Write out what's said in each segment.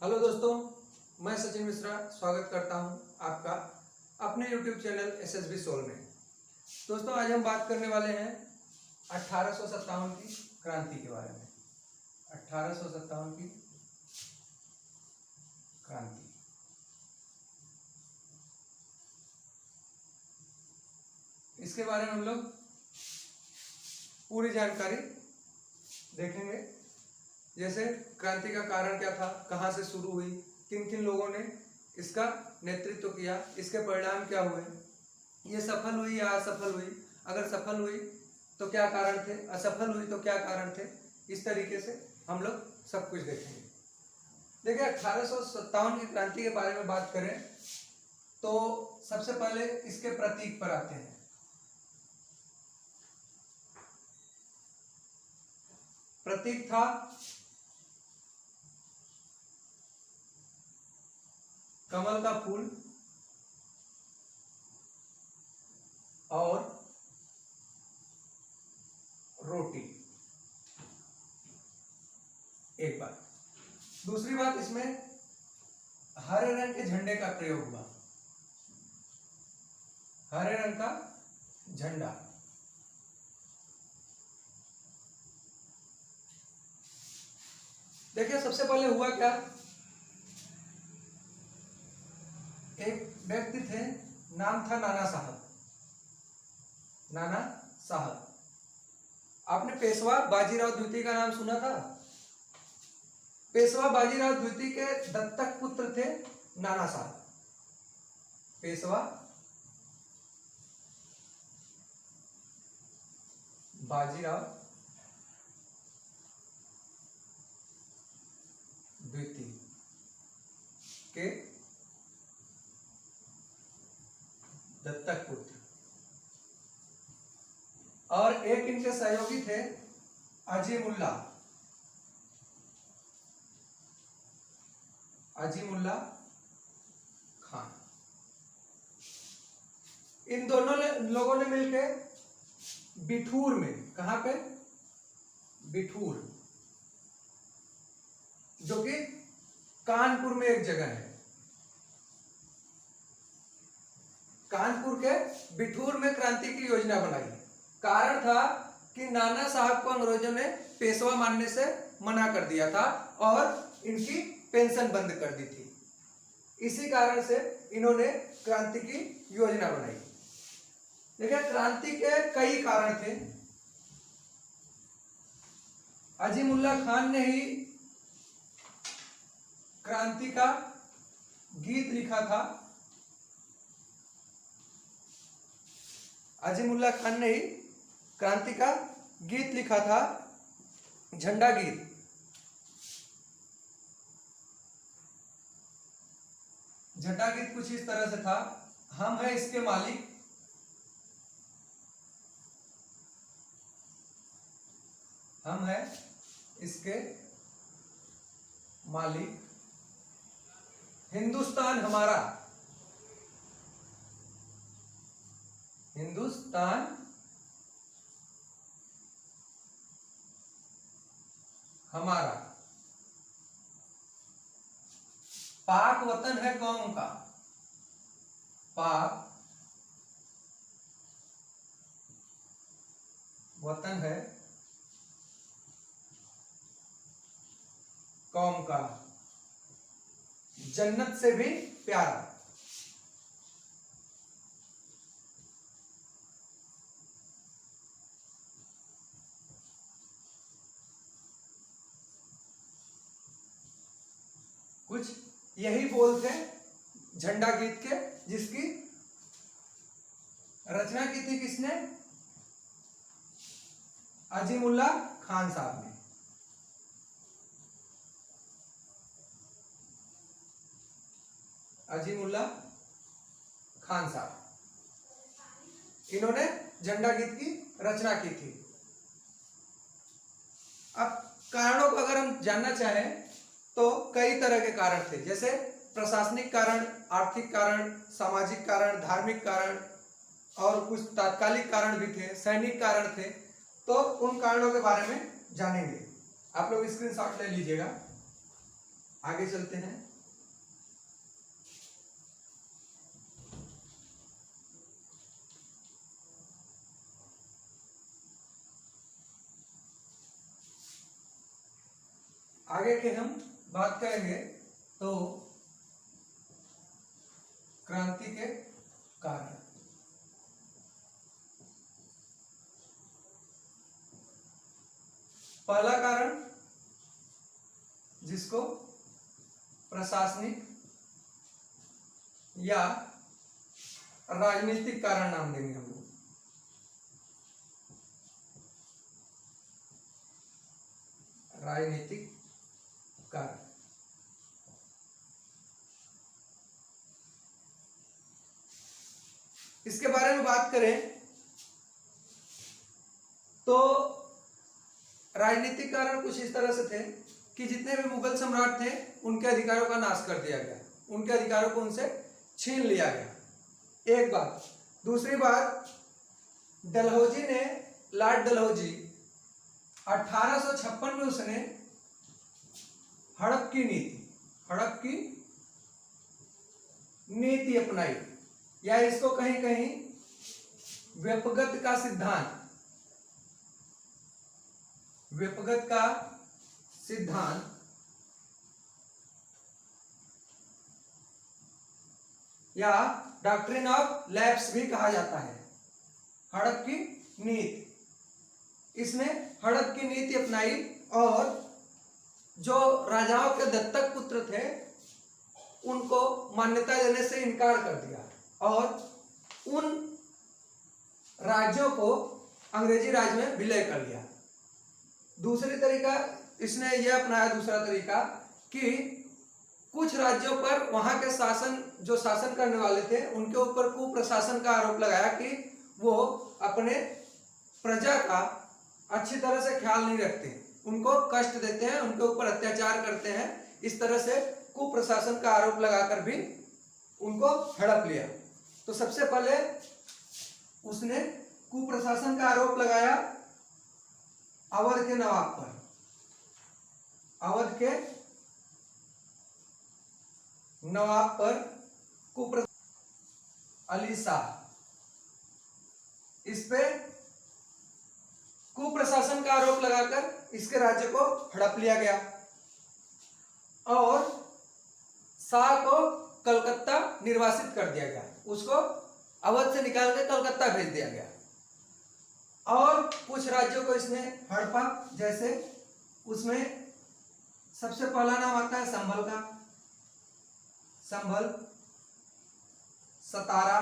Hello दोस्तों, मैं सचिन मिश्रा स्वागत करता हूं आपका अपने YouTube चैनल SSB सोल में। दोस्तों, आज हम बात करने वाले हैं 1857 की क्रांति के बारे में। 1857 की क्रांति, इसके बारे में हम लोग पूरी जानकारी देखेंगे। जैसे क्रांति का कारण क्या था, कहाँ से शुरू हुई, किन किन लोगों ने इसका नेतृत्व किया, इसके परिणाम क्या हुए, ये सफल हुई या असफल हुई, अगर सफल हुई तो क्या कारण थे, असफल हुई तो क्या कारण थे। इस तरीके से हम लोग सब कुछ देखेंगे। देखिए, 1857 की क्रांति के बारे में बात करें तो सबसे पहले इसके प्रतीक पर आते हैं। प्रतीक था कमल का फूल और रोटी। एक बात। दूसरी बात, इसमें हरे रंग के झंडे का प्रयोग हुआ। हरे रंग का झंडा। देखिए, सबसे पहले हुआ क्या, एक व्यक्ति थे, नाम था नाना साहब। नाना साहब। आपने पेशवा बाजीराव द्वितीय का नाम सुना था? पेशवा बाजीराव द्वितीय के दत्तक पुत्र थे नाना साहब। पेशवा बाजीराव द्वितीय के दत्तक पुत्र, और एक इनके सहयोगी थे अजीमुल्ला। अजीमुल्ला खान। इन दोनों लोगों ने मिलकर बिठूर में, कहां पे? बिठूर, जो कि कानपुर में एक जगह है। कानपुर के बिठूर में क्रांति की योजना बनाई। कारण था कि नाना साहब को अंग्रेजों ने पेशवा मानने से मना कर दिया था और इनकी पेंशन बंद कर दी थी। इसी कारण से इन्होंने क्रांति की योजना बनाई। देखिए, क्रांति के कई कारण थे। अजीमुल्ला खान ने ही क्रांति का गीत लिखा था। अजीमुल्ला खान ने ही क्रांति का गीत लिखा था, झंडा गीत। झंडा गीत कुछ इस तरह से था, हम हैं इसके मालिक, हम हैं इसके मालिक, हिंदुस्तान हमारा, हिंदुस्तान हमारा, पाक वतन है कौम का, पाक वतन है कौम का, जन्नत से भी प्यारा। कुछ यही बोल थे झंडा गीत के, जिसकी रचना की थी किसने? अजीमुल्ला खान साहब ने। अजीमुल्ला खान साहब, इन्होंने झंडा गीत की रचना की थी। अब कारणों को अगर हम जानना चाहें तो कई तरह के कारण थे, जैसे प्रशासनिक कारण, आर्थिक कारण, सामाजिक कारण, धार्मिक कारण, और कुछ तात्कालिक कारण भी थे, सैनिक कारण थे। तो उन कारणों के बारे में जानेंगे। आप लोग स्क्रीनशॉट ले लीजिएगा। आगे चलते हैं। आगे के हम बात करेंगे तो क्रांति के कारण। पहला कारण जिसको प्रशासनिक या राजनीतिक कारण नाम देंगे हम लोग। राजनीतिक कारण। इसके बारे में बात करें तो राजनीतिक कारण कुछ इस तरह से थे कि जितने भी मुगल सम्राट थे उनके अधिकारों का नाश कर दिया गया, उनके अधिकारों को उनसे छीन लिया गया, एक बात। दूसरी बात, डलहौजी ने, लॉर्ड डलहौजी 1856 में उसने हड़प की नीति अपनाई, या इसको कहीं कहीं व्यपगत का सिद्धांत या डॉक्ट्रिन ऑफ लैप्स भी कहा जाता है। हड़प की नीति, इसने हड़प की नीति अपनाई और जो राजाओं के दत्तक पुत्र थे उनको मान्यता देने से इनकार कर दिया और उन राज्यों को अंग्रेजी राज में विलय कर लिया। दूसरी तरीका इसने यह अपनाया, दूसरा तरीका, कि कुछ राज्यों पर वहां के जो शासन करने वाले थे उनके ऊपर कुप्रशासन का आरोप लगाया कि वो अपने प्रजा का अच्छी तरह से ख्याल नहीं रखते, उनको कष्ट देते हैं, उनके ऊपर अत्याचार करते हैं। इस तरह से कुप्रशासन का आरोप लगाकर भी उनको हड़प लिया। तो सबसे पहले उसने कुप्रशासन का आरोप लगाया अवध के नवाब पर। अवध के नवाब पर अली शाह, इस पे कुप्रशासन का आरोप लगाकर इसके राज्य को हड़प लिया गया और शाह को कलकत्ता निर्वासित कर दिया गया, उसको अवध से निकाल के कलकत्ता भेज दिया गया। और कुछ राज्यों को इसने हड़पा, जैसे उसमें सबसे पहला नाम आता है संभल का। संभल, सतारा,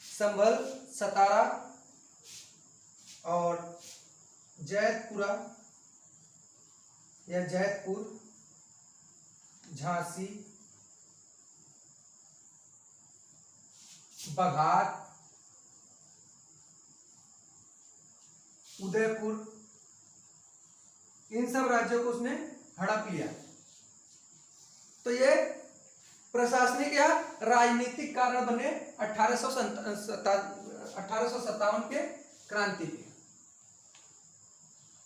संभल, सतारा और जैतपुरा या जैतपुर, झांसी, बघार, उदयपुर, इन सब राज्यों को उसने हड़प लिया। तो ये प्रशासनिक या राजनीतिक कारण बने 1857 के क्रांति के।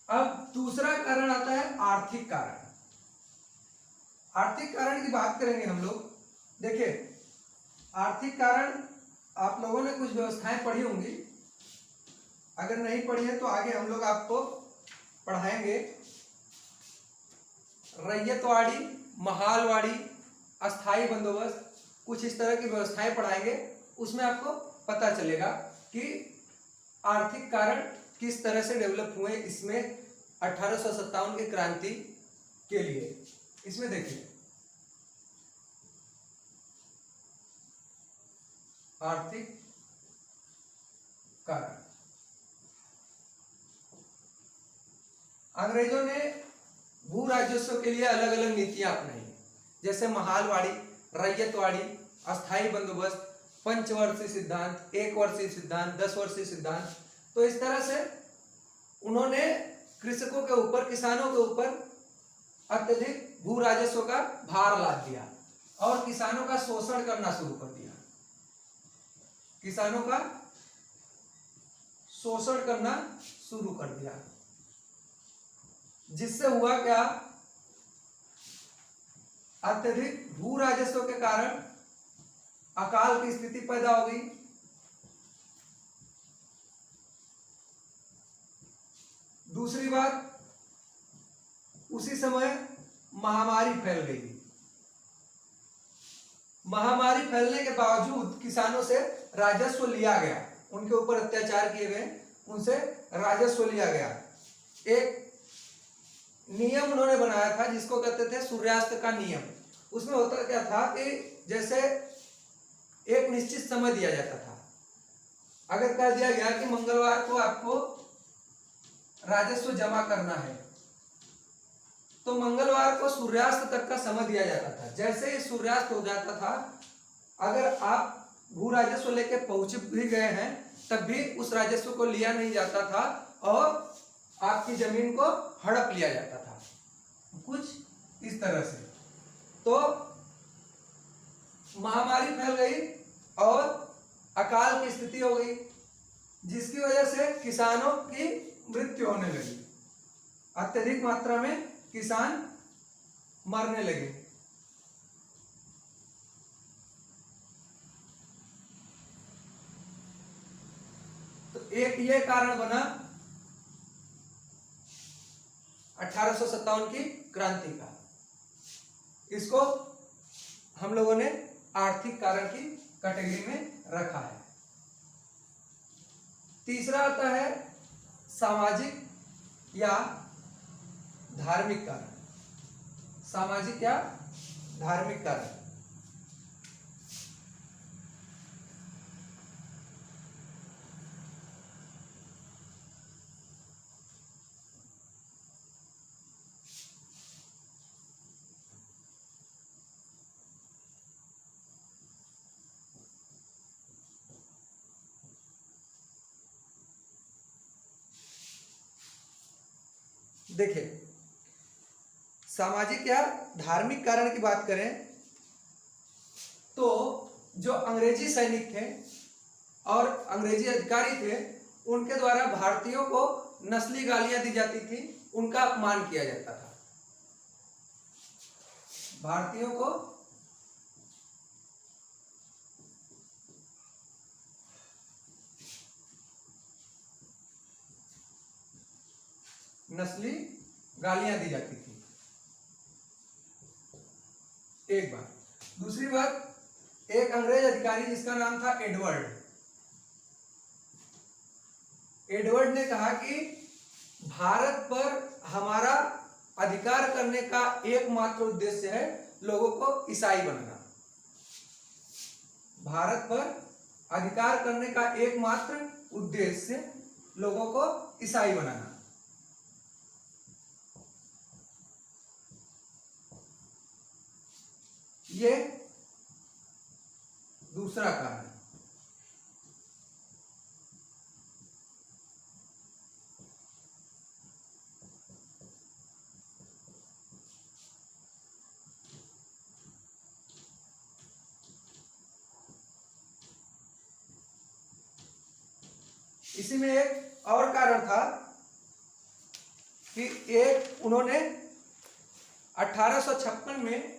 अब दूसरा कारण आता है आर्थिक कारण। आर्थिक कारण की बात करेंगे हम लोग। देखिए, आर्थिक कारण आप लोगों ने कुछ व्यवस्थाएं पढ़ी होंगी, अगर नहीं पढ़ी है तो आगे हम लोग आपको पढ़ाएंगे। रैयतवाड़ी, महालवाड़ी, अस्थाई बंदोबस्त, कुछ इस तरह की व्यवस्थाएं पढ़ाएंगे। उसमें आपको पता चलेगा कि आर्थिक कारण किस तरह से डेवलप हुए इसमें 1857 की क्रांति के लिए। इसमें देखिए, आर्थिक कारण, अंग्रेजों ने भू राजस्व के लिए अलग अलग नीतियां अपनाई, जैसे महालवाड़ी, रैयतवाड़ी, अस्थाई बंदोबस्त, पंचवर्षीय सिद्धांत, 1 वर्षीय सिद्धांत, 10 वर्षीय सिद्धांत। तो इस तरह से उन्होंने कृषकों के ऊपर, किसानों के ऊपर अत्यधिक भू राजस्व का भार लाद दिया और किसानों का शोषण करना शुरू कर दिया। किसानों का शोषण करना शुरू कर दिया। जिससे हुआ क्या, अत्यधिक भू राजस्व के कारण अकाल की स्थिति पैदा हो गई। दूसरी बात, उसी समय महामारी फैल गई। महामारी फैलने के बावजूद किसानों से राजस्व लिया गया, उनके ऊपर अत्याचार किए गए, उनसे राजस्व लिया गया। एक नियम उन्होंने बनाया था जिसको कहते थे सूर्यास्त का नियम। उसमें होता क्या था कि जैसे एक निश्चित समय दिया जाता था, अगर कह दिया गया कि मंगलवार को आपको राजस्व जमा करना है, तो मंगलवार को सूर्यास्त तक का समय दिया जाता था। जैसे ही सूर्यास्त हो जाता था, अगर आप भू राजस्व लेके पहुंच भी गए हैं तब भी उस राजस्व को लिया नहीं जाता था और आपकी जमीन को हड़प लिया जाता था, कुछ इस तरह से। तो महामारी फैल गई और अकाल की स्थिति हो गई, जिसकी वजह से किसानों की मृत्यु होने लगी। अत्यधिक मात्रा में किसान मरने लगे। तो एक ये कारण बना 1857 की क्रांति का। इसको हम लोगों ने आर्थिक कारण की कैटेगरी में रखा है। तीसरा आता है सामाजिक या धार्मिक कारण। सामाजिक या धार्मिक कारण। देखिए, सामाजिक या धार्मिक कारण की बात करें तो जो अंग्रेजी सैनिक थे और अंग्रेजी अधिकारी थे, उनके द्वारा भारतीयों को नस्ली गालियां दी जाती थी, उनका अपमान किया जाता था। भारतीयों को नस्ली गालियां दी जाती थी, एक बात। दूसरी बात, एक अंग्रेज अधिकारी जिसका नाम था एडवर्ड, एडवर्ड ने कहा कि भारत पर हमारा अधिकार करने का एकमात्र उद्देश्य है लोगों को ईसाई बनाना। भारत पर अधिकार करने का एकमात्र उद्देश्य लोगों को ईसाई बनाना। ये दूसरा कारण। इसी में एक और कारण था कि एक उन्होंने 1856 में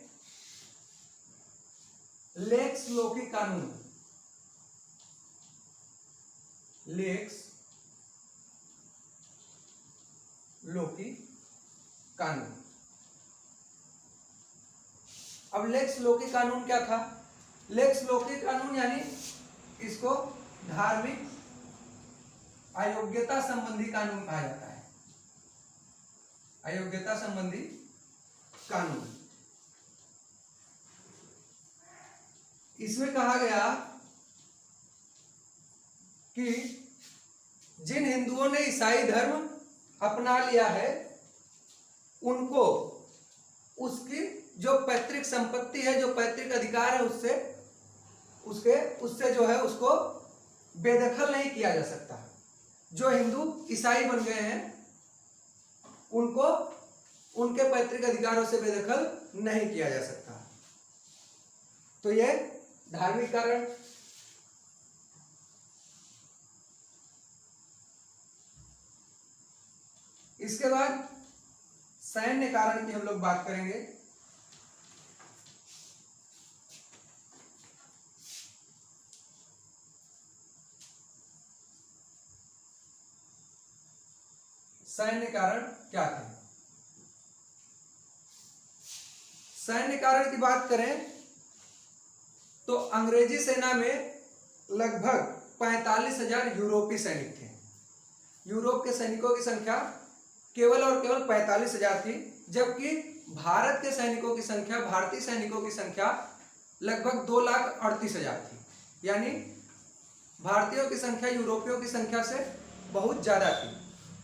लेक्स लोकी कानून, लेक्स लोकी कानून। अब लेक्स लोकी कानून क्या था? लेक्स लोकी कानून यानी इसको धार्मिक अयोग्यता संबंधी कानून कहा जाता है। अयोग्यता संबंधी कानून। इसमें कहा गया कि जिन हिंदुओं ने ईसाई धर्म अपना लिया है, उनको उसकी जो पैतृक संपत्ति है, जो पैतृक अधिकार है, उससे जो है उसको बेदखल नहीं किया जा सकता। जो हिंदू ईसाई बन गए हैं, उनको उनके पैतृक अधिकारों से बेदखल नहीं किया जा सकता। तो ये धार्मिक कारण। इसके बाद सैन्य कारण की हम लोग बात करेंगे। सैन्य कारण क्या थे? सैन्य कारण की बात करें तो अंग्रेजी सेना में लगभग 45,000 यूरोपीय सैनिक थे। यूरोप के सैनिकों की संख्या केवल और केवल 45,000 थी, जबकि भारत के सैनिकों की संख्या, भारतीय सैनिकों की संख्या लगभग 2,38,000 थी। यानी भारतीयों की संख्या यूरोपियों की संख्या से बहुत ज्यादा थी।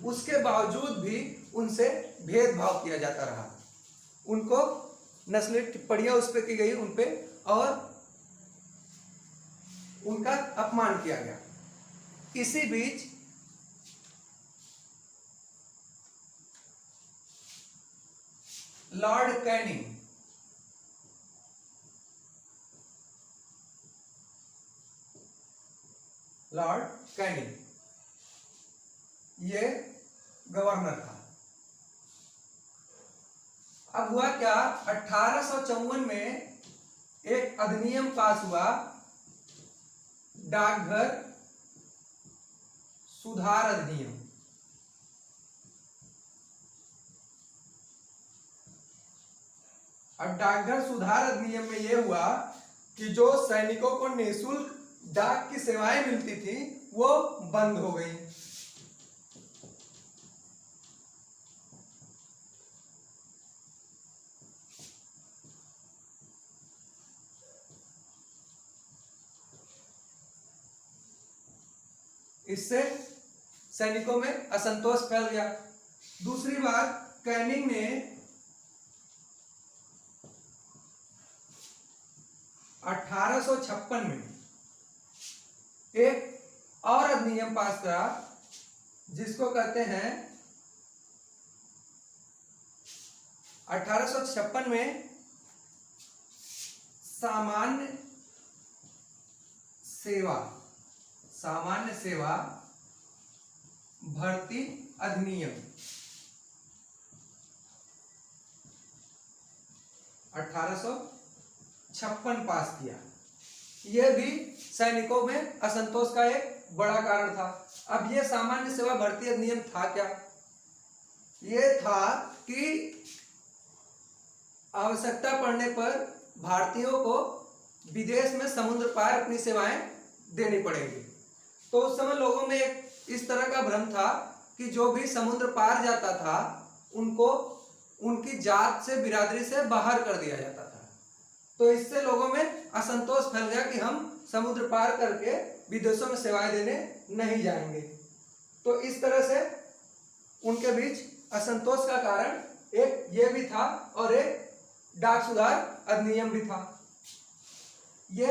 उसके बावजूद भी उनसे भेदभाव किया जाता रहा, उनको नस्ली टिप्पणियां उस पर की गई उन पे, और उनका अपमान किया गया। इसी बीच लॉर्ड कैनिंग, लॉर्ड कैनिंग ये गवर्नर था। अब हुआ क्या, 1854 में एक अधिनियम पास हुआ, डाकघर सुधार अधिनियम। अब डाकघर सुधार अधिनियम में यह हुआ कि जो सैनिकों को निःशुल्क डाक की सेवाएं मिलती थी वो बंद हो गई। इससे सैनिकों में असंतोष फैल गया। दूसरी बात, कैनिंग ने 1856 में एक और अधिनियम पास करा जिसको कहते हैं, 1856 में सामान्य सेवा भर्ती अधिनियम 1856 पास किया। यह भी सैनिकों में असंतोष का एक बड़ा कारण था। अब यह सामान्य सेवा भर्ती अधिनियम था क्या? यह था कि आवश्यकता पड़ने पर भारतीयों को विदेश में समुद्र पार अपनी सेवाएं देनी पड़ेगी। तो उस समय लोगों में एक इस तरह का भ्रम था कि जो भी समुद्र पार जाता था उनको उनकी जात से, बिरादरी से बाहर कर दिया जाता था। तो इससे लोगों में असंतोष फैल गया कि हम समुद्र पार करके विदेशों में सेवाएं देने नहीं जाएंगे। तो इस तरह से उनके बीच असंतोष का कारण एक ये भी था, और एक डाक सुधार अधिनियम भी था। ये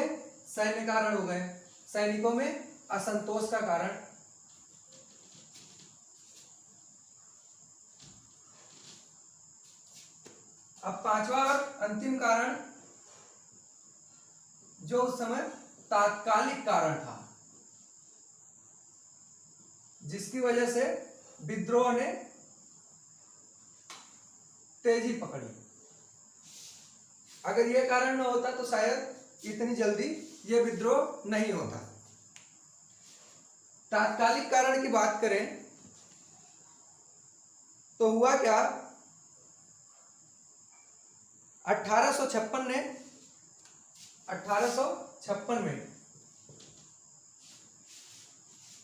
सैन्य कारण हो गए, सैनिकों में असंतोष का कारण। अब पांचवा और अंतिम कारण जो उस समय तात्कालिक कारण था, जिसकी वजह से विद्रोह ने तेजी पकड़ी। अगर यह कारण न होता तो शायद इतनी जल्दी यह विद्रोह नहीं होता। तात्कालिक कारण की बात करें तो हुआ क्या, 1856 में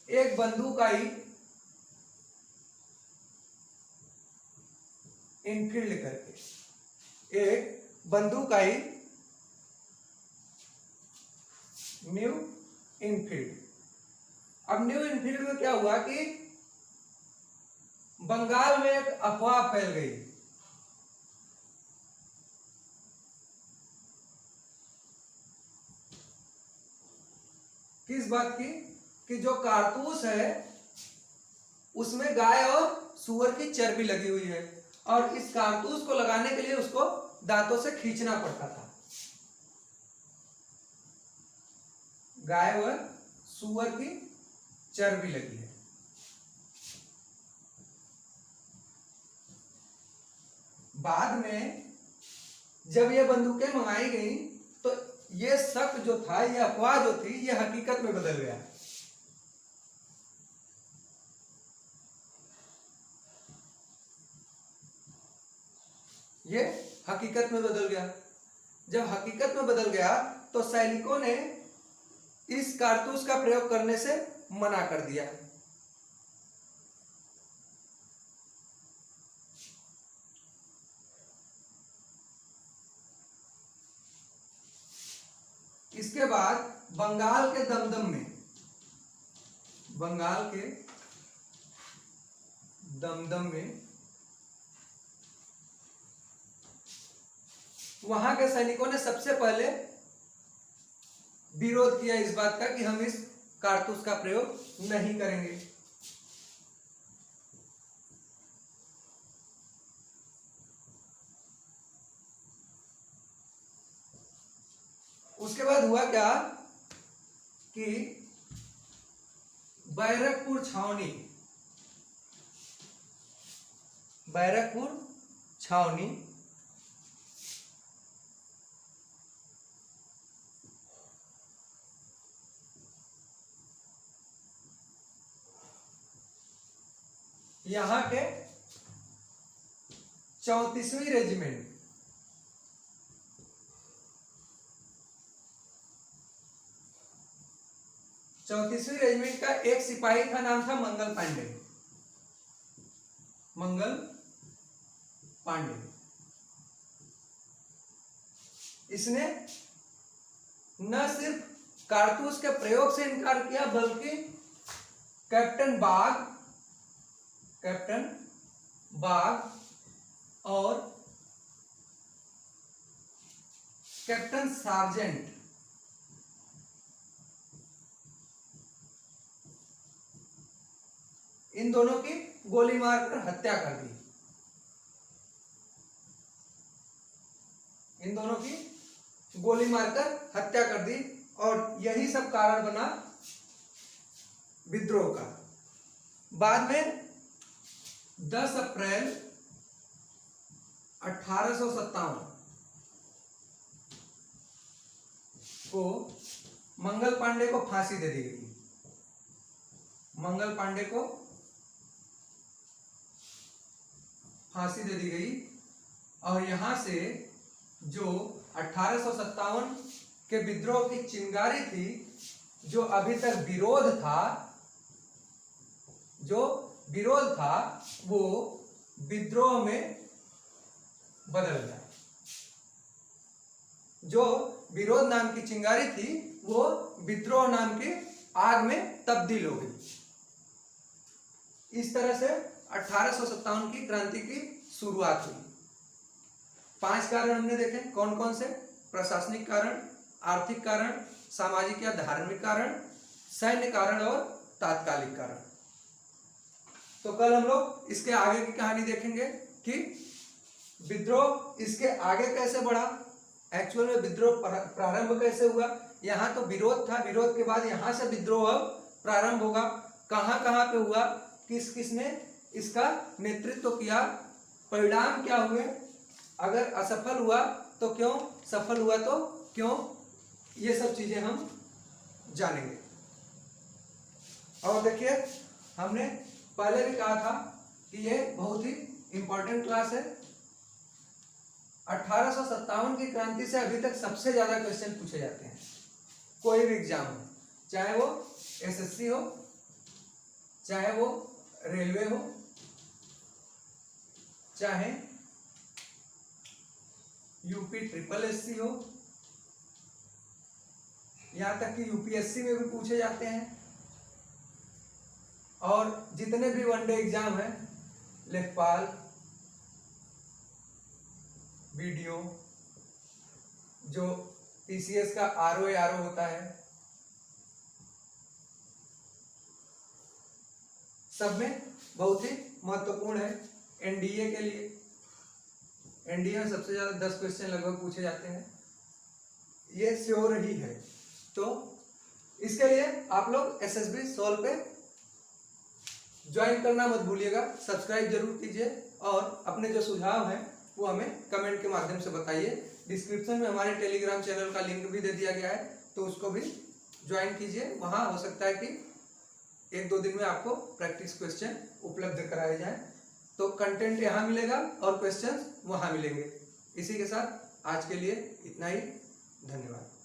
एक बंदूकाई इनफील्ड करके, एक बंदूकाई न्यू इनफील्ड। अब न्यू इनफील्ड में क्या हुआ कि बंगाल में एक अफवाह फैल गई। किस बात की? कि जो कारतूस है उसमें गाय और सूअर की चर्बी लगी हुई है, और इस कारतूस को लगाने के लिए उसको दांतों से खींचना पड़ता था। गाय और सूअर की चर्बी लगी है। बाद में जब ये बंदूकें मंगाई गई तो ये शक जो था, ये अफवाह जो थी, ये हकीकत में बदल गया। ये हकीकत में बदल गया। जब हकीकत में बदल गया तो सैनिकों ने इस कारतूस का प्रयोग करने से मना कर दिया। इसके बाद बंगाल के दमदम में, बंगाल के दमदम में वहां के सैनिकों ने सबसे पहले विरोध किया इस बात का कि हम इस कारतूस का प्रयोग नहीं करेंगे। उसके बाद हुआ क्या कि बैरकपुर छावनी, बैरकपुर छावनी यहां के 34वीं रेजिमेंट, चौंतीसवीं रेजिमेंट का एक सिपाही था, नाम था मंगल पांडे। मंगल पांडे, इसने न सिर्फ कारतूस के प्रयोग से इनकार किया बल्कि कैप्टन बाग और कैप्टन सार्जेंट इन दोनों की गोली मारकर हत्या कर दी। इन दोनों की गोली मारकर हत्या कर दी और यही सब कारण बना विद्रोह का। बाद में 10 अप्रैल 1857 को मंगल पांडे को फांसी दे दी गई। मंगल पांडे को फांसी दे दी गई और यहां से जो 1857 के विद्रोह की चिंगारी थी, जो अभी तक विरोध था, वो विद्रोह में बदल गया। जो विरोध नाम की चिंगारी थी वो विद्रोह नाम की आग में तब्दील हो गई। इस तरह से 1857 की क्रांति की शुरुआत हुई। 5 कारण हमने देखे, कौन कौन से? प्रशासनिक कारण, आर्थिक कारण, सामाजिक या धार्मिक कारण, सैन्य कारण और तात्कालिक कारण। तो कल हम लोग इसके आगे की कहानी देखेंगे कि विद्रोह इसके आगे कैसे बढ़ा, एक्चुअल में विद्रोह प्रारंभ कैसे हुआ। यहाँ तो विरोध था, विरोध के बाद यहाँ से विद्रोह अब प्रारंभ होगा। कहाँ कहाँ पे हुआ, किस किस ने इसका नेतृत्व किया, परिणाम क्या हुए, अगर असफल हुआ तो क्यों, सफल हुआ तो क्यों, ये सब चीजें हम जानेंगे। और देखिए, हमने पहले भी कहा था कि ये बहुत ही इंपॉर्टेंट क्लास है। 1857 की क्रांति से अभी तक सबसे ज्यादा क्वेश्चन पूछे जाते हैं कोई भी एग्जाम हो, चाहे वो एसएससी हो, चाहे वो रेलवे हो, चाहे यूपी ट्रिपल एससी हो, यहां तक कि यूपीएससी में भी पूछे जाते हैं। और जितने भी वनडे एग्जाम है, लेखपाल, वीडियो, जो पीसीएस का आरओ होता है, सब में बहुत ही महत्वपूर्ण है। एनडीए के लिए, एनडीए में सबसे ज्यादा 10 क्वेश्चन लगभग पूछे जाते हैं, ये श्योर ही है। तो इसके लिए आप लोग एसएसबी सॉल्व पे ज्वाइन करना मत भूलिएगा, सब्सक्राइब जरूर कीजिए और अपने जो सुझाव हैं वो हमें कमेंट के माध्यम से बताइए। डिस्क्रिप्शन में हमारे टेलीग्राम चैनल का लिंक भी दे दिया गया है, तो उसको भी ज्वाइन कीजिए। वहाँ हो सकता है कि 1-2 दिन में आपको प्रैक्टिस क्वेश्चन उपलब्ध कराए जाएं। तो कंटेंट यहाँ मिलेगा और क्वेश्चन वहाँ मिलेंगे। इसी के साथ आज के लिए इतना ही। धन्यवाद।